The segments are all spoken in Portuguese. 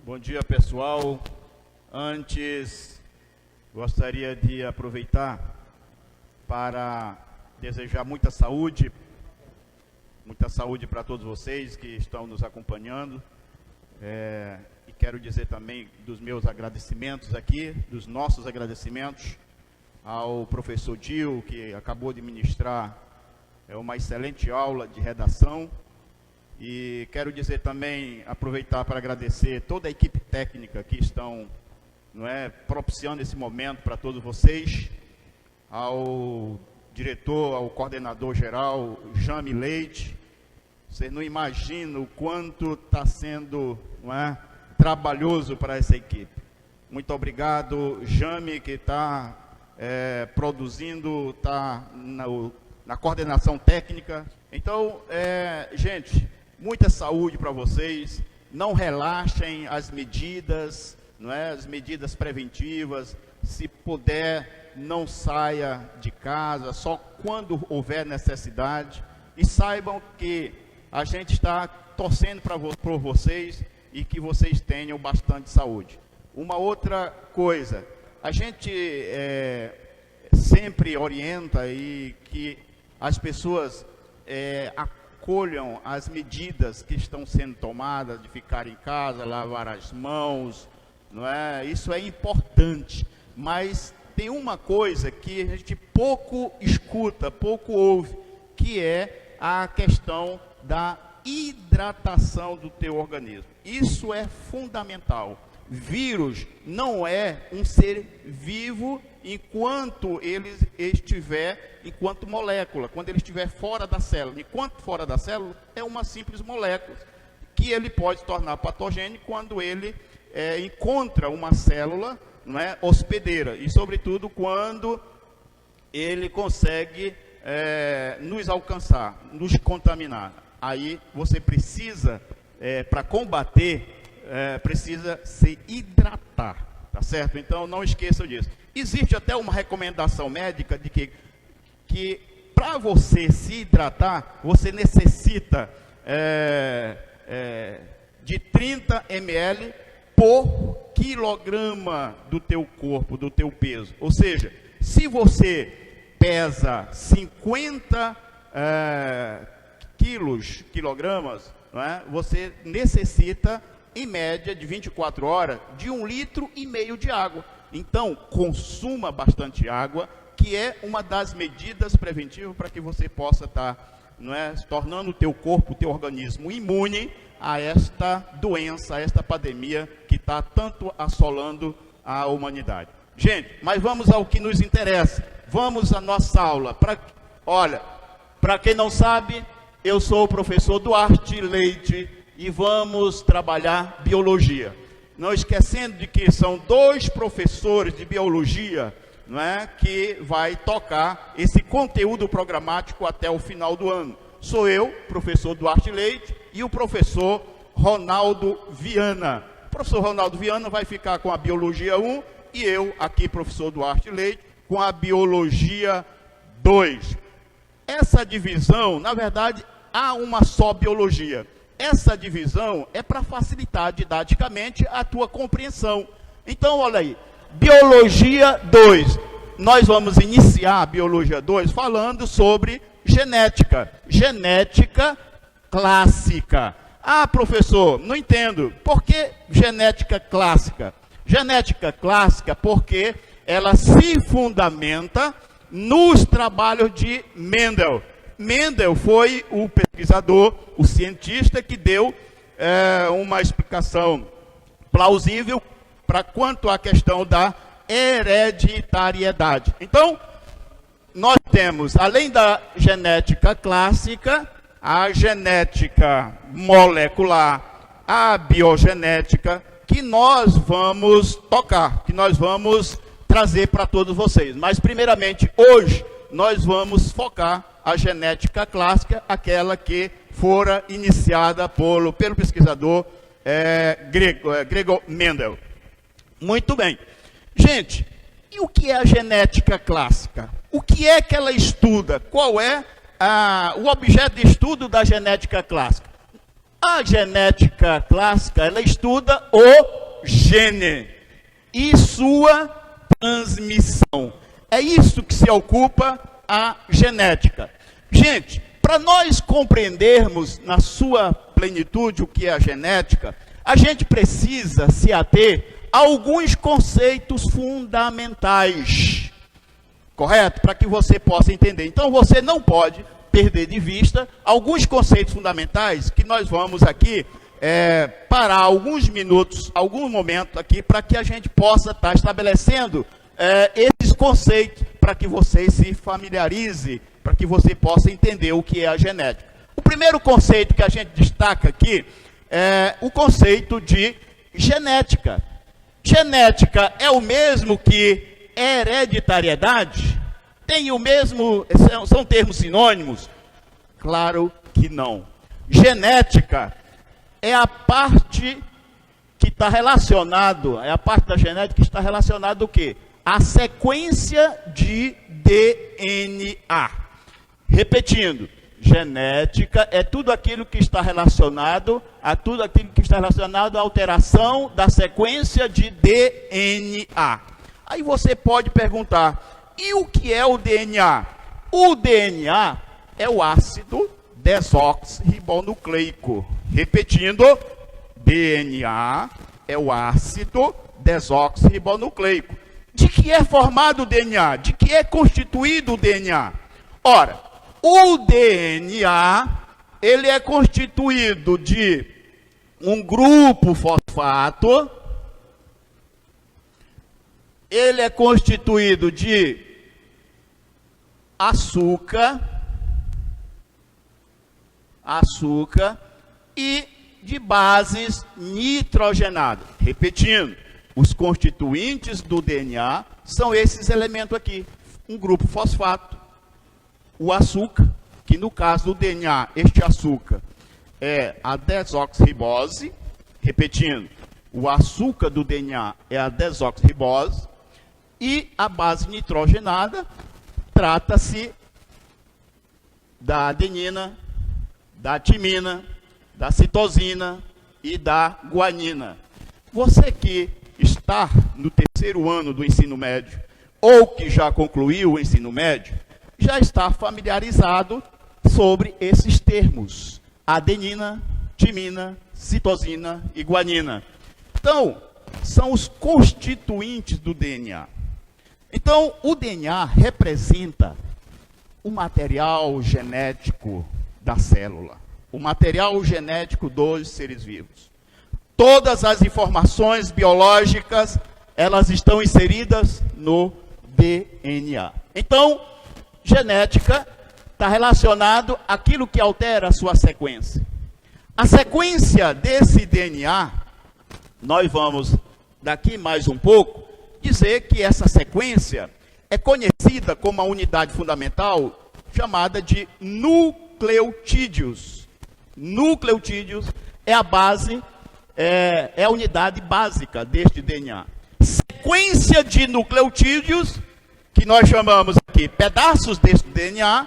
Bom dia, pessoal. Antes, gostaria de aproveitar para desejar muita saúde para todos vocês que estão nos acompanhando. E quero dizer também dos meus agradecimentos aqui, dos nossos agradecimentos ao professor Dil, que acabou de ministrar uma excelente aula de redação. E quero dizer também, aproveitar para agradecer toda a equipe técnica que estão propiciando esse momento para todos vocês, ao diretor, ao coordenador geral, Jame Leite. Vocês não imaginam o quanto está sendo trabalhoso para essa equipe. Muito obrigado, Jame, que está produzindo, está na coordenação técnica. Então, gente, muita saúde para vocês. Não relaxem as medidas, as medidas preventivas. Se puder, não saia de casa, só quando houver necessidade. E saibam que a gente está torcendo por vocês e que vocês tenham bastante saúde. Uma outra coisa, a gente sempre orienta aí que as pessoas acolham as medidas que estão sendo tomadas, de ficar em casa, lavar as mãos, Isso é importante, mas tem uma coisa que a gente pouco escuta, pouco ouve, que é a questão da hidratação do teu organismo. Isso é fundamental. Vírus não é um ser vivo enquanto ele estiver, enquanto molécula, quando ele estiver fora da célula. Enquanto fora da célula, é uma simples molécula, que ele pode se tornar patogênico quando ele encontra uma célula hospedeira, e sobretudo quando ele consegue nos alcançar, nos contaminar. Aí você precisa, para combater, precisa se hidratar, tá certo? Então não esqueçam disso. Existe até uma recomendação médica de que para você se hidratar, você necessita de 30 ml por quilograma do teu corpo, do teu peso. Ou seja, se você pesa 50 quilogramas, você necessita, em média, de 24 horas, de 1,5 litro de água. Então, consuma bastante água, que é uma das medidas preventivas para que você possa estar se tornando o teu corpo, o teu organismo imune a esta doença, a esta pandemia que está tanto assolando a humanidade. Gente, mas vamos ao que nos interessa. Vamos à nossa aula. Olha, para quem não sabe, eu sou o professor Duarte Leite e vamos trabalhar biologia. Não esquecendo de que são 2 professores de biologia, que vai tocar esse conteúdo programático até o final do ano. Sou eu, professor Duarte Leite, e o professor Ronaldo Viana. O professor Ronaldo Viana vai ficar com a biologia 1 e eu, aqui, professor Duarte Leite, com a biologia 2. Essa divisão, na verdade, há uma só biologia. Essa divisão é para facilitar didaticamente a tua compreensão. Então, olha aí, biologia 2. Nós vamos iniciar a biologia 2 falando sobre genética. Genética clássica. Ah, professor, não entendo. Por que genética clássica? Genética clássica porque ela se fundamenta nos trabalhos de Mendel. Mendel foi o pesquisador, o cientista que deu uma explicação plausível para quanto à questão da hereditariedade. Então, nós temos, além da genética clássica, a genética molecular, a biogenética, que nós vamos tocar, que nós vamos trazer para todos vocês. Mas, primeiramente, hoje, nós vamos focar a genética clássica, aquela que fora iniciada pelo pesquisador Gregor Mendel. Muito bem. Gente, e o que é a genética clássica? O que é que ela estuda? Qual é o objeto de estudo da genética clássica? A genética clássica, ela estuda o gene e sua transmissão. É isso que se ocupa a genética. Gente, para nós compreendermos na sua plenitude o que é a genética, a gente precisa se ater a alguns conceitos fundamentais, correto? Para que você possa entender. Então, você não pode perder de vista alguns conceitos fundamentais que nós vamos aqui parar alguns minutos, algum momento aqui, para que a gente possa estar estabelecendo esses conceitos, para que você se familiarize, para que você possa entender o que é a genética. O primeiro conceito que a gente destaca aqui é o conceito de genética. Genética é o mesmo que hereditariedade? Tem o mesmo, são termos sinônimos? Claro que não. Genética é a parte que está relacionado, é a parte da genética que está relacionada ao quê? A sequência de DNA. Repetindo, genética é tudo aquilo que está relacionado a à alteração da sequência de DNA. Aí você pode perguntar, e o que é o DNA? O DNA é o ácido desoxirribonucleico. Repetindo, DNA é o ácido desoxirribonucleico. De que é formado o DNA? De que é constituído o DNA? Ora, o DNA, ele é constituído de um grupo fosfato, ele é constituído de açúcar e de bases nitrogenadas. Repetindo, os constituintes do DNA são esses elementos aqui. Um grupo fosfato, o açúcar, que no caso do DNA, este açúcar é a desoxirribose. Repetindo, o açúcar do DNA é a desoxirribose. E a base nitrogenada trata-se da adenina, da timina, da citosina e da guanina. Você que está no terceiro ano do ensino médio, ou que já concluiu o ensino médio, já está familiarizado sobre esses termos: adenina, timina, citosina e guanina. Então, são os constituintes do DNA. Então, o DNA representa o material genético da célula, o material genético dos seres vivos. Todas as informações biológicas, elas estão inseridas no DNA. Então, genética está relacionado àquilo que altera a sua sequência. A sequência desse DNA, nós vamos, daqui mais um pouco, dizer que essa sequência é conhecida como a unidade fundamental chamada de nucleotídeos. Nucleotídeos é a base, é a unidade básica deste DNA. Sequência de nucleotídeos, que nós chamamos aqui pedaços deste DNA,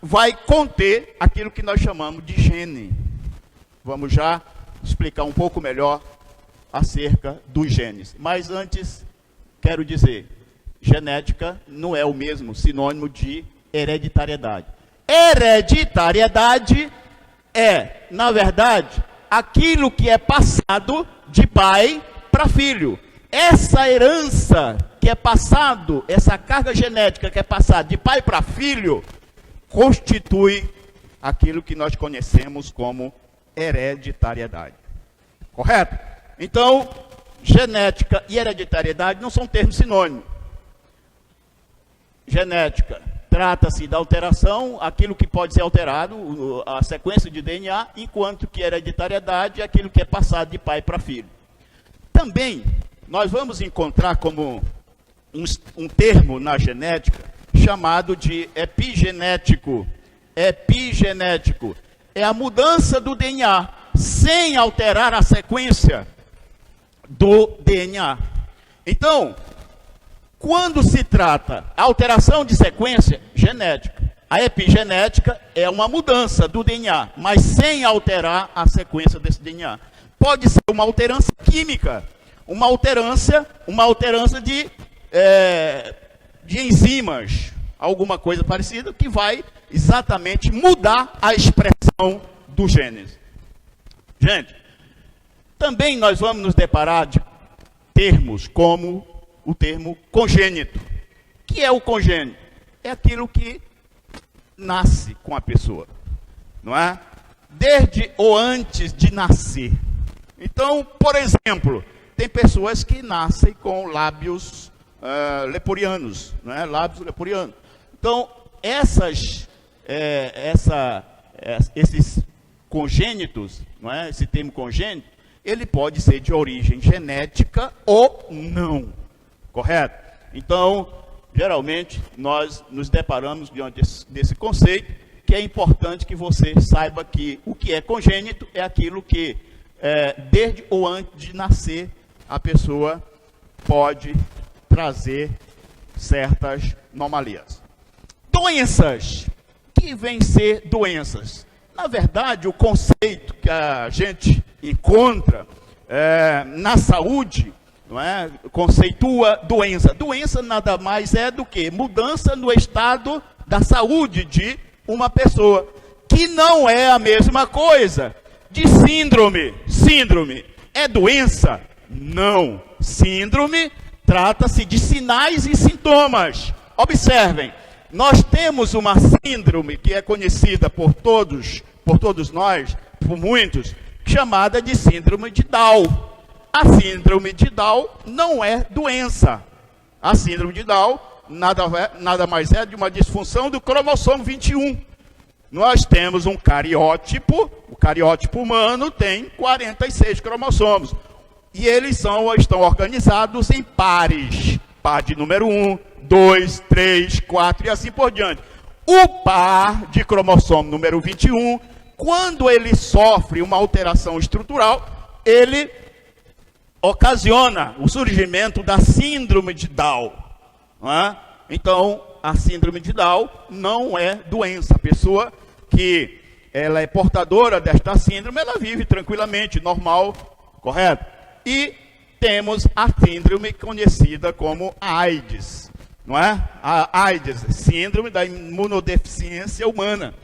vai conter aquilo que nós chamamos de gene. Vamos já explicar um pouco melhor acerca dos genes. Mas antes, quero dizer, genética não é o mesmo sinônimo de hereditariedade. Hereditariedade é, na verdade, aquilo que é passado de pai para filho. Essa herança que é passado, essa carga genética que é passada de pai para filho, constitui aquilo que nós conhecemos como hereditariedade. Correto? Então, genética e hereditariedade não são termos sinônimos. Genética trata-se da alteração, aquilo que pode ser alterado, a sequência de DNA, enquanto que hereditariedade é aquilo que é passado de pai para filho. Também, nós vamos encontrar como um termo na genética chamado de epigenético. Epigenético é a mudança do DNA sem alterar a sequência do DNA. Então, quando se trata alteração de sequência, genética. A epigenética é uma mudança do DNA, mas sem alterar a sequência desse DNA. Pode ser uma alterância química, uma alterância de enzimas, alguma coisa parecida, que vai exatamente mudar a expressão do genes. Gente, também nós vamos nos deparar de termos como o termo congênito. O que é o congênito? É aquilo que nasce com a pessoa, não é? Desde ou antes de nascer. Então, por exemplo, tem pessoas que nascem com lábios leporianos, não é? Lábios leporianos. Então, esses congênitos, não é? Esse termo congênito, ele pode ser de origem genética ou não, correto? Então, geralmente, nós nos deparamos diante desse conceito, que é importante que você saiba que o que é congênito é aquilo que, desde ou antes de nascer, a pessoa pode trazer certas anomalias. Doenças. Que vêm ser doenças? Na verdade, o conceito que a gente encontra na saúde, não é? Conceitua doença. Doença nada mais é do que mudança no estado da saúde de uma pessoa, que não é a mesma coisa de síndrome. Síndrome é doença? Não. Síndrome trata-se de sinais e sintomas. Observem, nós temos uma síndrome que é conhecida por todos nós, por muitos, chamada de síndrome de Down. A síndrome de Down não é doença. A síndrome de Down nada mais é de uma disfunção do cromossomo 21. Nós temos um cariótipo, o cariótipo humano tem 46 cromossomos. E eles estão organizados em pares. Par de número 1, 2, 3, 4 e assim por diante. O par de cromossomo número 21, quando ele sofre uma alteração estrutural, ele ocasiona o surgimento da síndrome de Down. Não é? Então, a síndrome de Down não é doença. A pessoa que ela é portadora desta síndrome, ela vive tranquilamente, normal, correto? E temos a síndrome conhecida como AIDS, não é? A AIDS, síndrome da imunodeficiência humana.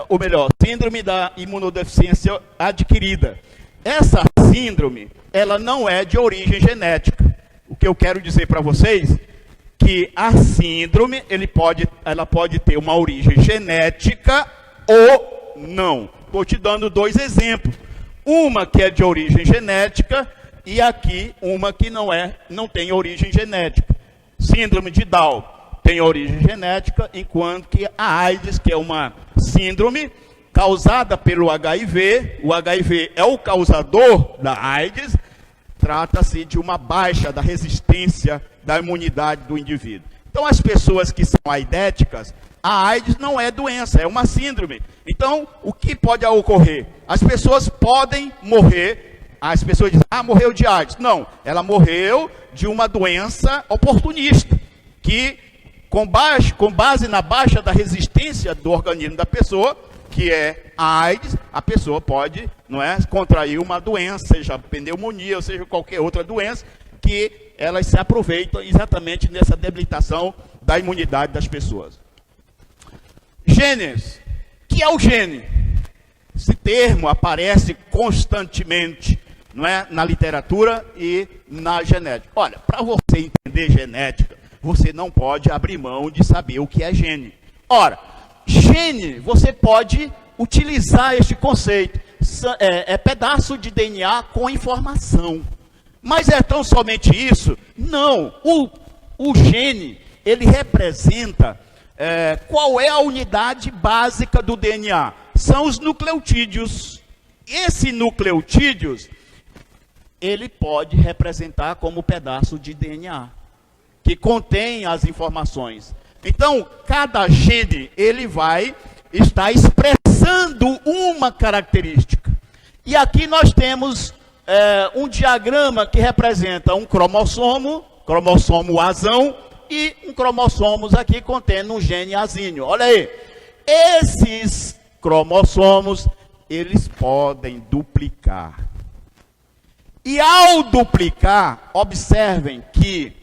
Ou melhor, síndrome da imunodeficiência adquirida. Essa síndrome, ela não é de origem genética. O que eu quero dizer para vocês, que a síndrome, ela pode ter uma origem genética ou não. Estou te dando 2 exemplos. Uma que é de origem genética e aqui uma que não tem origem genética. Síndrome de Down tem origem genética, enquanto que a AIDS, que é uma síndrome causada pelo HIV, o HIV é o causador da AIDS, trata-se de uma baixa da resistência da imunidade do indivíduo. Então, as pessoas que são aidéticas, a AIDS não é doença, é uma síndrome. Então, o que pode ocorrer? As pessoas podem morrer, as pessoas dizem, morreu de AIDS. Não, ela morreu de uma doença oportunista, que com base na baixa da resistência do organismo da pessoa, que é a AIDS, a pessoa pode, não é, contrair uma doença, seja pneumonia, ou seja qualquer outra doença, que elas se aproveitam exatamente nessa debilitação da imunidade das pessoas. Genes. O que é o gene? Esse termo aparece constantemente, não é, na literatura e na genética. Olha, para você entender genética, você não pode abrir mão de saber o que é gene. Ora, gene, você pode utilizar este conceito. É pedaço de DNA com informação. Mas é tão somente isso? Não. O gene, ele representa qual é a unidade básica do DNA? São os nucleotídeos. Esse nucleotídeos, ele pode representar como pedaço de DNA, que contém as informações. Então, cada gene, ele vai estar expressando uma característica. E aqui nós temos um diagrama que representa um cromossomo azão, e um cromossomos aqui contendo um gene azínio. Olha aí, esses cromossomos, eles podem duplicar. E ao duplicar, observem que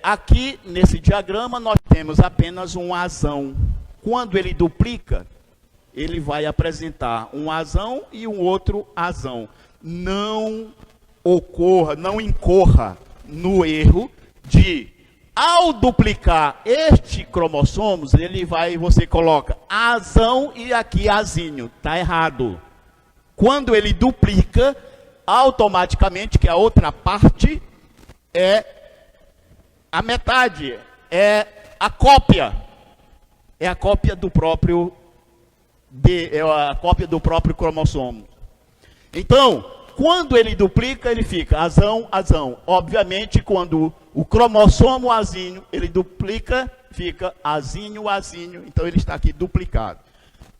aqui nesse diagrama nós temos apenas um azão. Quando ele duplica, ele vai apresentar um azão e um outro azão. Não incorra no erro de, ao duplicar este cromossomos, você coloca azão e aqui azinho. Está errado. Quando ele duplica, automaticamente que a outra parte é a metade, é a cópia do próprio cromossomo. Então, quando ele duplica, ele fica azão, azão. Obviamente, quando o cromossomo azinho, ele duplica, fica azinho, azinho. Então, ele está aqui duplicado.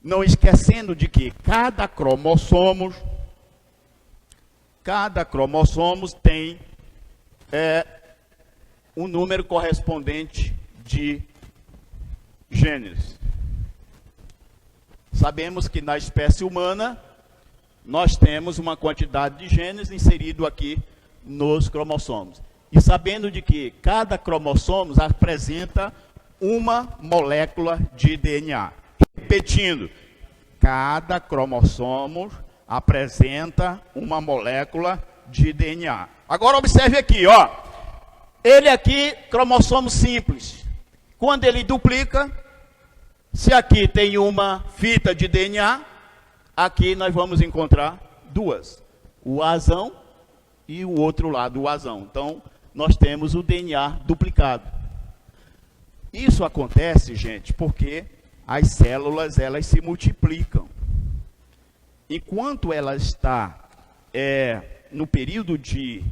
Não esquecendo de que cada cromossomo tem um número correspondente de genes. Sabemos que na espécie humana, nós temos uma quantidade de genes inserido aqui nos cromossomos. E sabendo de que cada cromossomo apresenta uma molécula de DNA. Repetindo, cada cromossomo apresenta uma molécula de DNA. Agora observe aqui, ó. Ele aqui, cromossomo simples. Quando ele duplica, se aqui tem uma fita de DNA, aqui nós vamos encontrar duas. O azão e o outro lado, o azão. Então, nós temos o DNA duplicado. Isso acontece, gente, porque as células, elas se multiplicam. Enquanto ela está no período de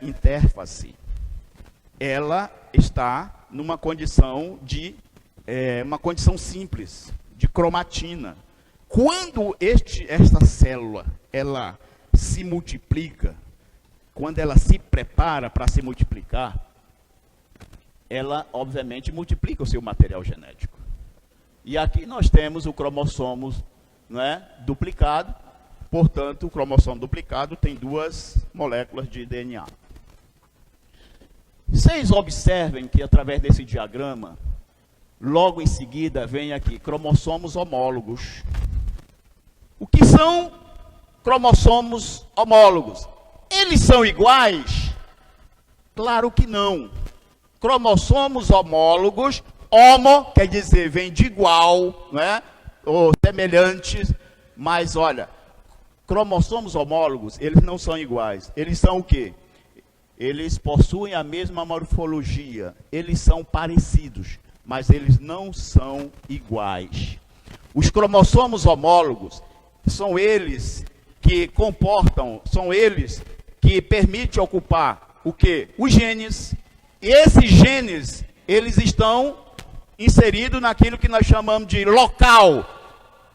interface, ela está numa condição uma condição simples, de cromatina. Quando esta célula, ela se multiplica, quando ela se prepara para se multiplicar, ela, obviamente, multiplica o seu material genético. E aqui nós temos o cromossomo duplicado, portanto, o cromossomo duplicado tem duas moléculas de DNA. Vocês observem que, através desse diagrama, logo em seguida vem aqui, cromossomos homólogos. O que são cromossomos homólogos? Eles são iguais? Claro que não. Cromossomos homólogos, homo quer dizer vem de igual, ou semelhantes, mas olha, cromossomos homólogos, eles não são iguais. Eles são o quê? Eles possuem a mesma morfologia, eles são parecidos, mas eles não são iguais. Os cromossomos homólogos são eles que permitem ocupar o quê? Os genes. E esses genes, eles estão inseridos naquilo que nós chamamos de local,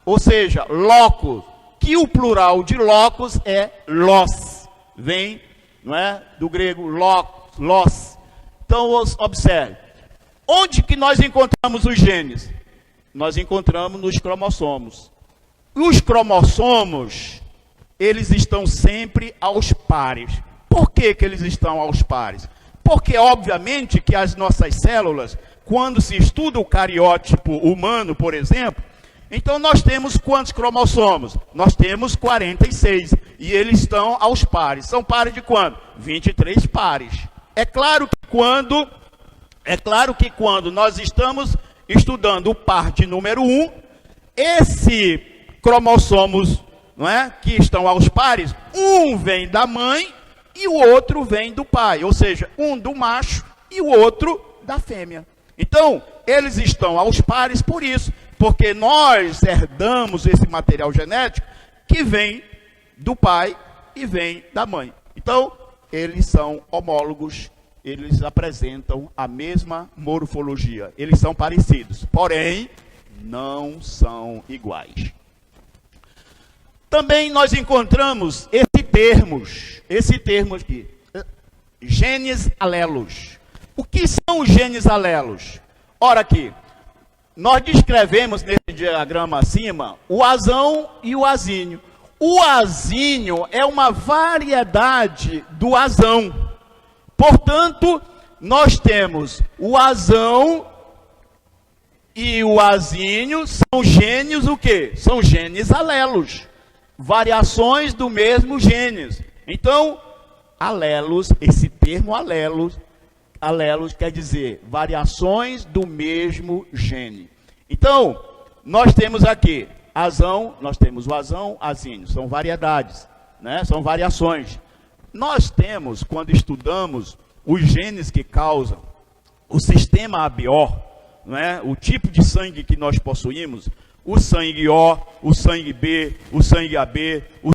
ou seja, locus, que o plural de locus é los, vem, do grego los. Então, observe, onde que nós encontramos os genes? Nós encontramos nos cromossomos. Os cromossomos, eles estão sempre aos pares. Por que eles estão aos pares? Porque, obviamente, que as nossas células, quando se estuda o cariótipo humano, por exemplo, então nós temos quantos cromossomos? Nós temos 46. E eles estão aos pares. São pares de quando? 23 pares. É claro que quando nós estamos estudando o par de número 1, esse cromossomos, que estão aos pares, um vem da mãe e o outro vem do pai, ou seja, um do macho e o outro da fêmea. Então, eles estão aos pares por isso, porque nós herdamos esse material genético que vem do pai e vem da mãe. Então, eles são homólogos, eles apresentam a mesma morfologia, eles são parecidos, porém, não são iguais. Também nós encontramos esse termo aqui, genes alelos. O que são os genes alelos? Ora aqui, nós descrevemos nesse diagrama acima o azão e o azínio. O azínio é uma variedade do azão. Portanto, nós temos o azão e o azínio, são genes o quê? São genes alelos. Variações do mesmo genes. Então, alelos, esse termo alelos quer dizer variações do mesmo gene. Então, nós temos aqui azão, nós temos o azão, azínio, são variedades, né? São variações. Nós temos, quando estudamos os genes que causam o sistema ABO, né? O tipo de sangue que nós possuímos, o sangue O, o sangue B, o sangue AB, o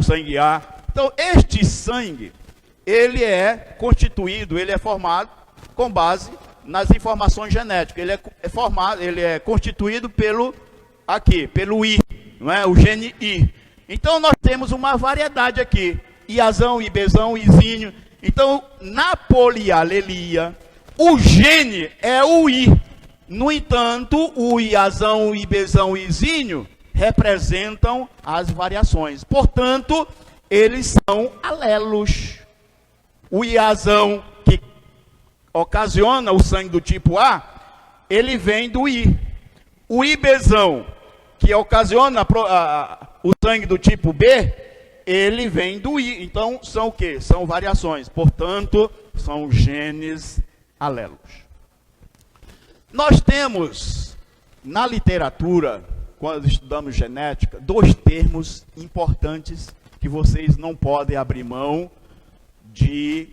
sangue A. Então, este sangue, ele é constituído, ele é formado com base nas informações genéticas. Ele é constituído pelo I, não é? O gene I. Então, nós temos uma variedade aqui, Iazão, Ibzão, Izínio. Então, na polialelia, o gene é o I. No entanto, o Iazão, o Ibzão e o Izínio representam as variações. Portanto, eles são alelos. O Iazão, que ocasiona o sangue do tipo A, ele vem do I. O Ibzão, que ocasiona o sangue do tipo B, ele vem do I. Então, são o quê? São variações. Portanto, são genes alelos. Nós temos, na literatura, quando estudamos genética, dois termos importantes que vocês não podem abrir mão de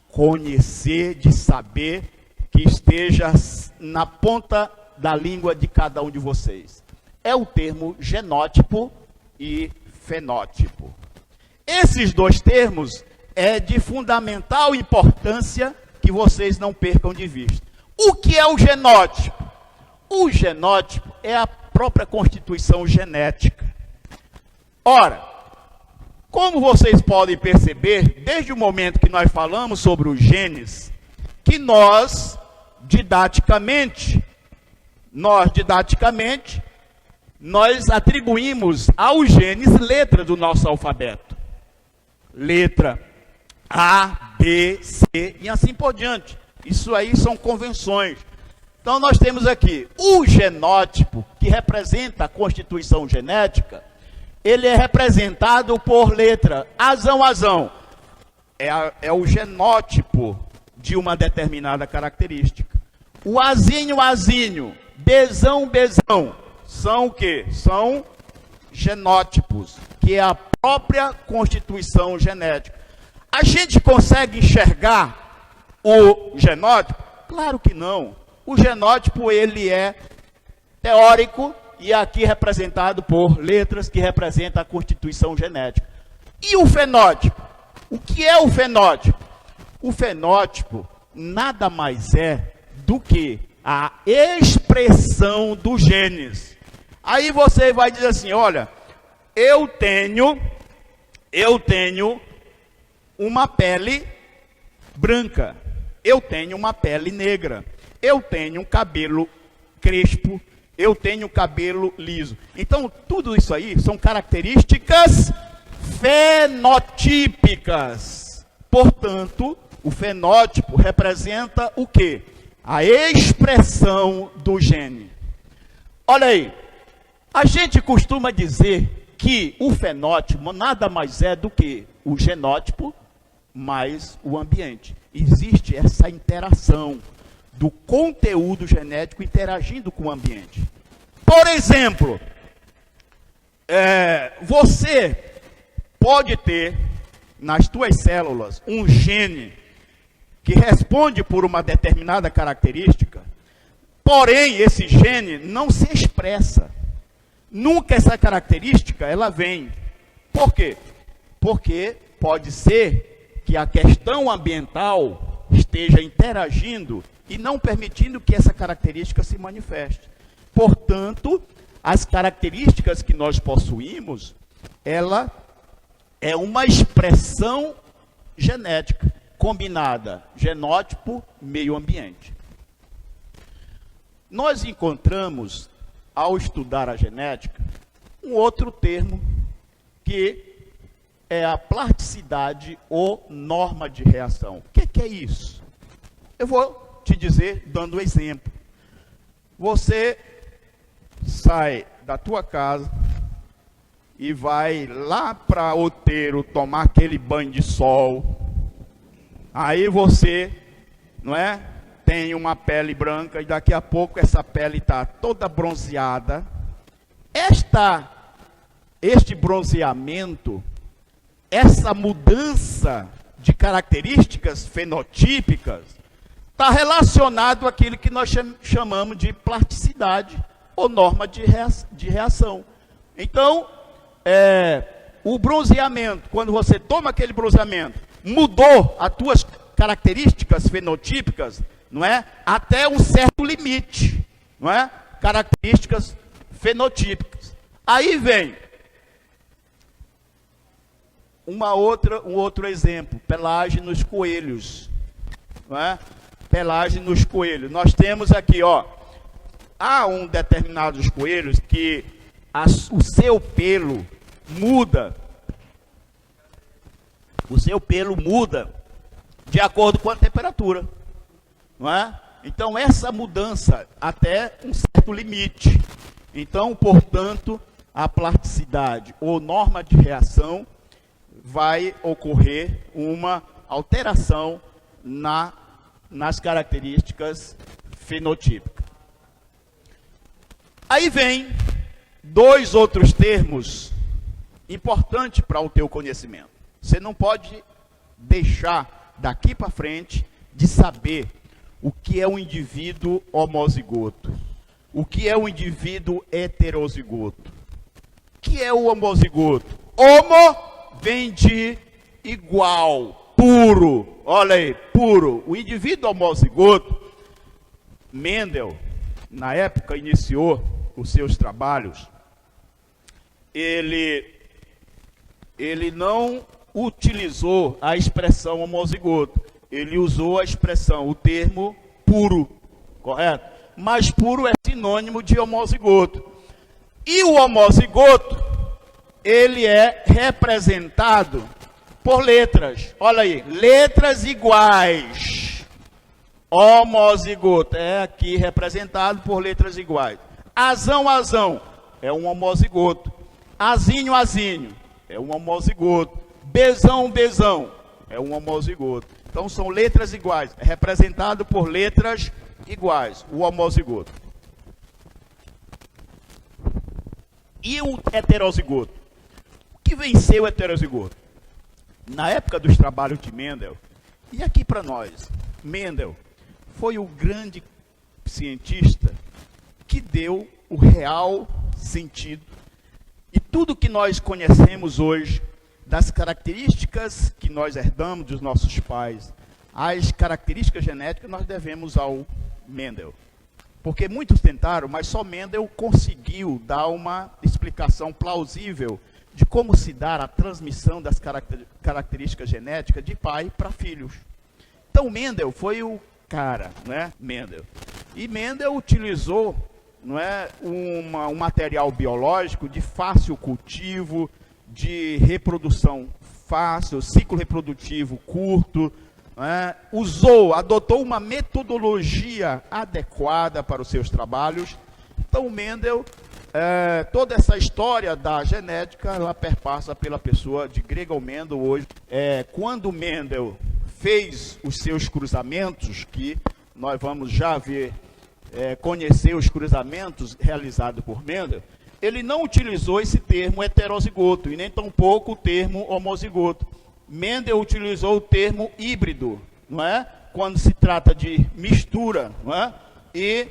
conhecer, de saber, que esteja na ponta da língua de cada um de vocês. É o termo genótipo e fenótipo. Esses dois termos é de fundamental importância que vocês não percam de vista. O que é o genótipo? O genótipo é a própria constituição genética. Ora, como vocês podem perceber, desde o momento que nós falamos sobre os genes, que nós didaticamente atribuímos aos genes letras do nosso alfabeto. Letra A, B, C e assim por diante. Isso aí são convenções. Então nós temos aqui o genótipo, que representa a constituição genética. Ele é representado por letra azão. É o genótipo de uma determinada característica. O azínio, bezão, são o quê? São genótipos, que é a própria constituição genética. A gente consegue enxergar o genótipo? Claro que não. O genótipo, ele é teórico e aqui representado por letras que representam a constituição genética. E o fenótipo? O que é o fenótipo? O fenótipo nada mais é do que a expressão dos genes. Aí você vai dizer assim, olha, eu tenho uma pele branca, eu tenho uma pele negra, eu tenho um cabelo crespo, eu tenho cabelo liso. Então, tudo isso aí são características fenotípicas. Portanto, o fenótipo representa o quê? A expressão do gene. Olha aí, a gente costuma dizer que o fenótipo nada mais é do que o genótipo mais o ambiente. Existe essa interação do conteúdo genético interagindo com o ambiente. Por exemplo, você pode ter nas tuas células um gene que responde por uma determinada característica, porém esse gene não se expressa. Nunca essa característica ela vem. Por quê? Porque pode ser que a questão ambiental esteja interagindo e não permitindo que essa característica se manifeste. Portanto, as características que nós possuímos, ela é uma expressão genética. combinada genótipo, meio ambiente. Nós encontramos, ao estudar a genética, um outro termo que é a plasticidade ou norma de reação. O que é isso? Eu vou te dizer dando um exemplo. Você sai da tua casa e vai lá para Outeiro tomar aquele banho de sol. Aí você, não é, tem uma pele branca e daqui a pouco essa pele está toda bronzeada. Este bronzeamento, essa mudança de características fenotípicas, está relacionado àquilo que nós chamamos de plasticidade ou norma de reação. Então, o bronzeamento, quando você toma aquele bronzeamento, mudou as tuas características fenotípicas, não é? Até um certo limite, não é? Características fenotípicas. Aí vem um outro exemplo, pelagem nos coelhos, não é? Pelagem nos coelhos. Nós temos aqui, ó, há determinados coelhos que o seu pelo muda. O seu pelo muda de acordo com a temperatura, não é? Então, essa mudança até um certo limite. Então, portanto, a plasticidade ou norma de reação vai ocorrer uma alteração nas características fenotípicas. Aí vem dois outros termos importantes para o teu conhecimento. Você não pode deixar daqui para frente de saber o que é um indivíduo homozigoto, o que é um indivíduo heterozigoto. O que é o homozigoto? Homo vem de igual, puro. Olha aí, puro. O indivíduo homozigoto, Mendel, na época, iniciou os seus trabalhos. Ele não utilizou a expressão homozigoto. Ele usou a expressão, o termo puro, correto? Mas puro é sinônimo de homozigoto. E o homozigoto, ele é representado por letras. Olha aí, letras iguais. Homozigoto é aqui representado por letras iguais. Azão, azão é um homozigoto. Azinho, azinho é um homozigoto. Bezão, bezão é um homozigoto. Então são letras iguais, é representado por letras iguais, o homozigoto. E o heterozigoto? O que venceu o heterozigoto? Na época dos trabalhos de Mendel, e aqui para nós, Mendel foi o grande cientista que deu o real sentido. E tudo que nós conhecemos hoje, das características que nós herdamos dos nossos pais, as características genéticas, nós devemos ao Mendel. Porque muitos tentaram, mas só Mendel conseguiu dar uma explicação plausível de como se dá a transmissão das características genéticas de pai para filhos. Então, Mendel foi o cara, né? Mendel. E Mendel utilizou, não é, um material biológico de fácil cultivo, de reprodução fácil, ciclo reprodutivo curto, né? Adotou uma metodologia adequada para os seus trabalhos. Então, Mendel, toda essa história da genética, ela perpassa pela pessoa de Gregor Mendel hoje. Quando Mendel fez os seus cruzamentos, que nós vamos já ver, conhecer os cruzamentos realizados por Mendel, ele não utilizou esse termo heterozigoto, e nem tampouco o termo homozigoto. Mendel utilizou o termo híbrido, não é? Quando se trata de mistura, não é? E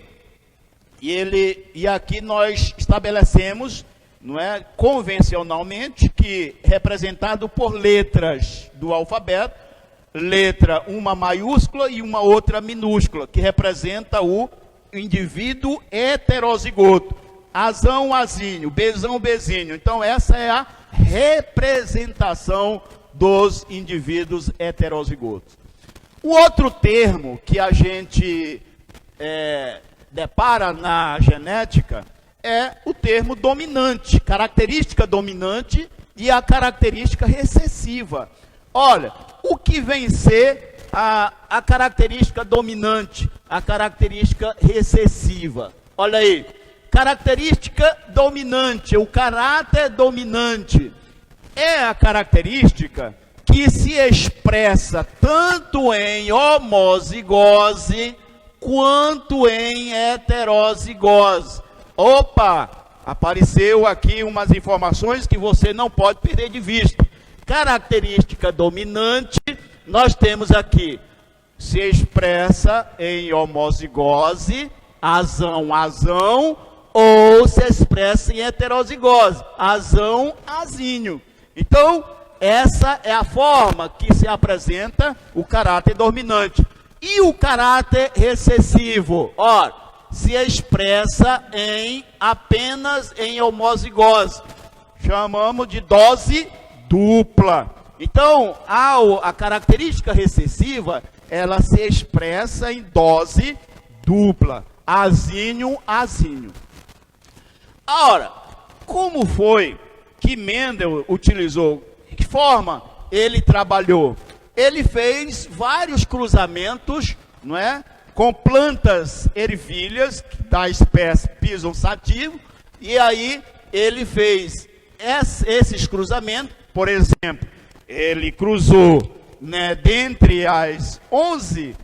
aqui nós estabelecemos, não é, convencionalmente, que representado por letras do alfabeto, letra uma maiúscula e uma outra minúscula, que representa o indivíduo heterozigoto. Azão, azinho, bezão, bezinho. Então, essa é a representação dos indivíduos heterozigotos. O outro termo que a gente depara na genética é o termo dominante, característica dominante e a característica recessiva. Olha, o que vem ser a característica dominante, a característica recessiva? Olha aí, característica dominante, o caráter dominante, é a característica que se expressa tanto em homozigose quanto em heterozigose. Opa, apareceu aqui umas informações que você não pode perder de vista. Característica dominante, nós temos aqui, se expressa em homozigose, azão, ou se expressa em heterozigose, azinho. Então, essa é a forma que se apresenta o caráter dominante. E o caráter recessivo? Ora, se expressa apenas em homozigose. Chamamos de dose dupla. Então, a característica recessiva, ela se expressa em dose dupla. Azinho. Ora, como foi que Mendel utilizou? De que forma ele trabalhou? Ele fez vários cruzamentos, não é? Com plantas ervilhas da espécie Pisum sativum, e aí ele fez esses cruzamentos. Por exemplo, ele cruzou, né, dentre as 11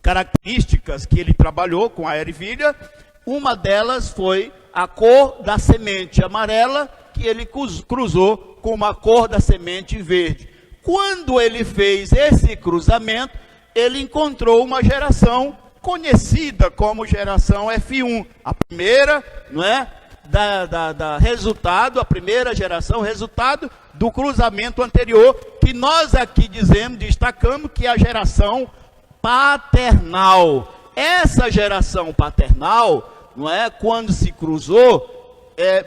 características que ele trabalhou com a ervilha, uma delas foi a cor da semente amarela, que ele cruzou com uma cor da semente verde. Quando ele fez esse cruzamento, ele encontrou uma geração conhecida como geração F1, a primeira, não é, resultado, a primeira geração, resultado do cruzamento anterior, que nós aqui destacamos que é a geração paternal. Essa geração paternal, não é, quando se cruzou,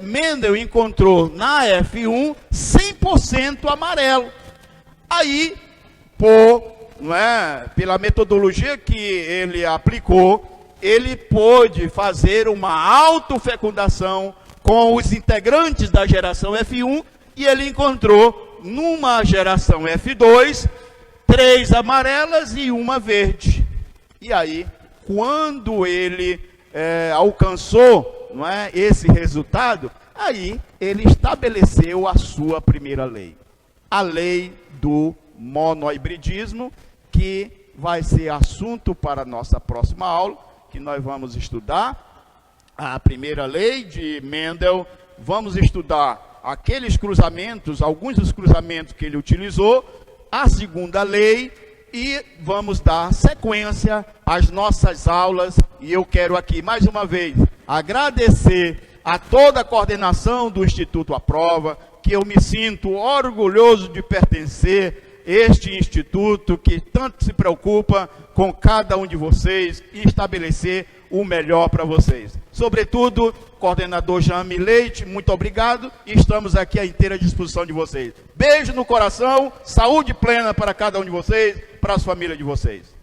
Mendel encontrou na F1 100% amarelo. Aí, pela metodologia que ele aplicou, ele pôde fazer uma autofecundação com os integrantes da geração F1 e ele encontrou numa geração F2 3 amarelas e uma verde. E aí, quando ele alcançou, não é, esse resultado, aí ele estabeleceu a sua primeira lei, a lei do monohibridismo, que vai ser assunto para a nossa próxima aula, que nós vamos estudar a primeira lei de Mendel, vamos estudar aqueles cruzamentos, alguns dos cruzamentos que ele utilizou, a segunda lei, e vamos dar sequência às nossas aulas. E eu quero aqui, mais uma vez, agradecer a toda a coordenação do Instituto Aprova, que eu me sinto orgulhoso de pertencer a este instituto que tanto se preocupa com cada um de vocês e estabelecer o melhor para vocês. Sobretudo, coordenador Jaime Leite, muito obrigado, e estamos aqui à inteira disposição de vocês. Beijo no coração, saúde plena para cada um de vocês, para as famílias de vocês.